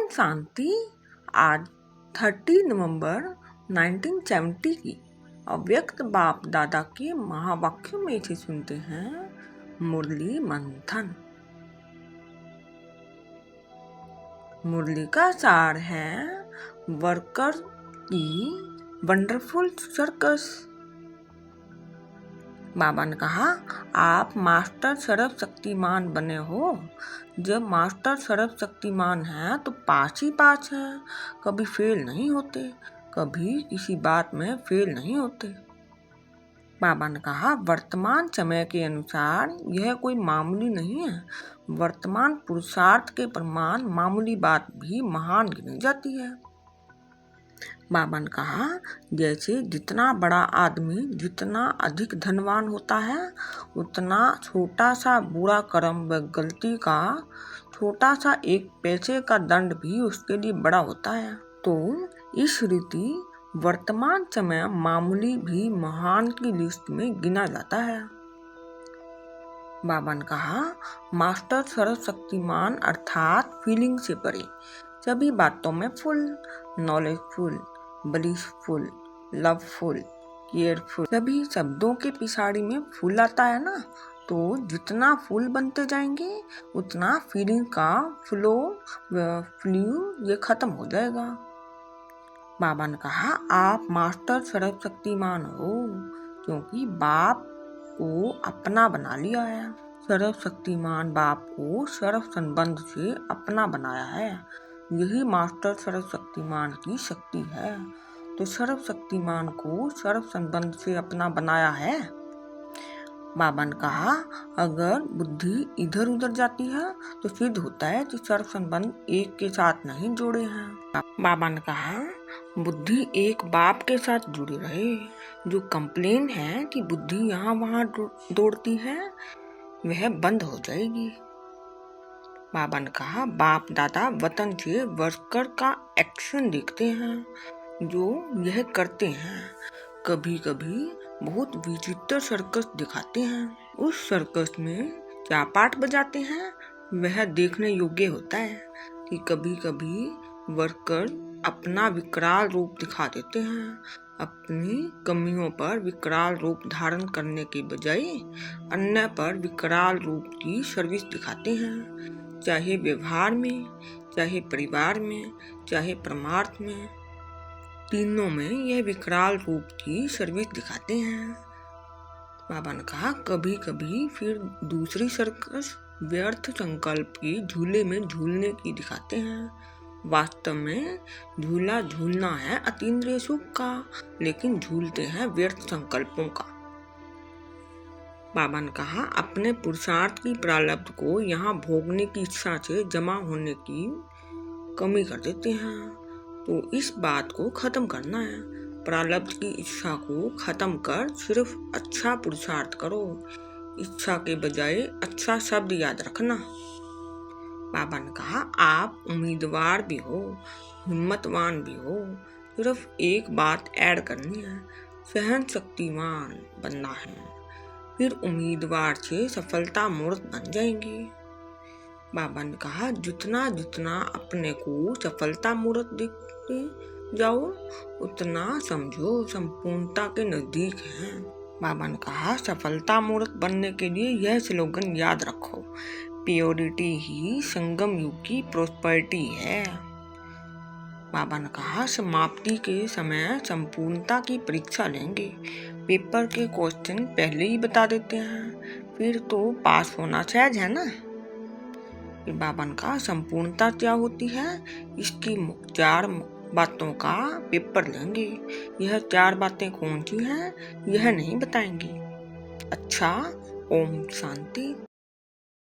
ओम शांति। आज 30 नवंबर 1970 की अव्यक्त बाप दादा के महावाक्यों में से सुनते हैं मुरली मंथन। मुरली का सार है वर्कर की वंडरफुल सर्कस। बाबा ने कहा, आप मास्टर सर्वशक्तिमान बने हो। जब मास्टर सर्वशक्तिमान है तो पास ही पास है, कभी फेल नहीं होते, कभी किसी बात में फेल नहीं होते। बाबा ने कहा, वर्तमान समय के अनुसार यह कोई मामूली नहीं है। वर्तमान पुरुषार्थ के प्रमाण मामूली बात भी महान गिनी जाती है। बाबा ने कहा, जैसे जितना बड़ा आदमी जितना अधिक धनवान होता है, उतना छोटा सा बुरा कर्म व गलती का छोटा सा 1 पैसे का दंड भी उसके लिए बड़ा होता है। तो इस रीति वर्तमान समय मामूली भी महान की लिस्ट में गिना जाता है। बाबा ने कहा, मास्टर सर्वशक्तिमान अर्थात फीलिंग से परे, सभी बातों में full, knowledgeful, blissful, loveful, careful, सभी शब्दों के पिछाड़ी में फुल आता है ना। तो जितना फुल बनते जाएंगे उतना फीलिंग का फ्लो ये खत्म हो जाएगा। बाबा ने कहा, आप मास्टर सर्वशक्तिमान हो क्योंकि बाप को अपना बना लिया है। सर्वशक्तिमान बाप को सर्व संबंध से अपना बनाया है। यही मास्टर सर्वशक्तिमान की शक्ति है। तो सर्वशक्तिमान को सर्व संबंध से अपना बनाया है। बाबा ने कहा, अगर बुद्धि इधर उधर जाती है तो सिद्ध होता है कि सर्व संबंध एक के साथ नहीं जोड़े हैं। बाबा ने कहा, बुद्धि एक बाप के साथ जुड़ी रहे। जो कंप्लेन है कि बुद्धि यहाँ वहाँ दौड़ती है, वह बंद हो जाएगी। बाबा ने कहा, बाप दादा वतन से वर्कर का एक्शन देखते हैं, जो यह करते हैं। कभी कभी बहुत विचित्र सर्कस दिखाते हैं। उस सर्कस में क्या पार्ट बजाते हैं वह देखने योग्य होता है कि कभी कभी वर्कर अपना विकराल रूप दिखा देते हैं। अपनी कमियों पर विकराल रूप धारण करने के बजाय अन्य पर विकराल रूप की सर्विस दिखाते हैं, चाहे व्यवहार में, चाहे परिवार में, चाहे परमार्थ में। तीनों में यह विकराल रूप की सर्विस दिखाते हैं। बाबा ने कहा, कभी कभी फिर दूसरी सर्कस व्यर्थ संकल्प की झूले में झूलने की दिखाते हैं। वास्तव में झूला झूलना है अतीन्द्रिय सुख का, लेकिन झूलते हैं व्यर्थ संकल्पों का। बाबा ने कहा, अपने पुरुषार्थ की प्रारब्ध को यहाँ भोगने की इच्छा से जमा होने की कमी कर देते हैं। तो इस बात को खत्म करना है। प्रारब्ध की इच्छा को खत्म कर सिर्फ अच्छा पुरुषार्थ करो। इच्छा के बजाय अच्छा शब्द याद रखना। बाबा ने कहा, आप उम्मीदवार भी हो, हिम्मतवान भी हो, सिर्फ एक बात ऐड करनी है, सहन शक्तिमान बनना है। फिर उम्मीदवार से सफलता मूर्त बन जाएंगे। बाबा ने कहा, जितना जितना अपने को सफलता मूर्त देखते जाओ उतना समझो संपूर्णता के नजदीक हैं। बाबा ने कहा, सफलता मूर्त बनने के लिए यह स्लोगन याद रखो, प्योरिटी ही संगम युग की प्रोस्पेरिटी है। बाबा ने कहा, समाप्ति के समय संपूर्णता की परीक्षा लेंगे। पेपर के क्वेश्चन पहले ही बता देते हैं, फिर तो पास होना सहज है ना। फिर बाबा ने कहा, संपूर्णता क्या होती है, इसकी 4 बातों का पेपर लेंगे। यह 4 बातें कौन सी हैं यह नहीं बताएंगे। अच्छा, ओम शांति।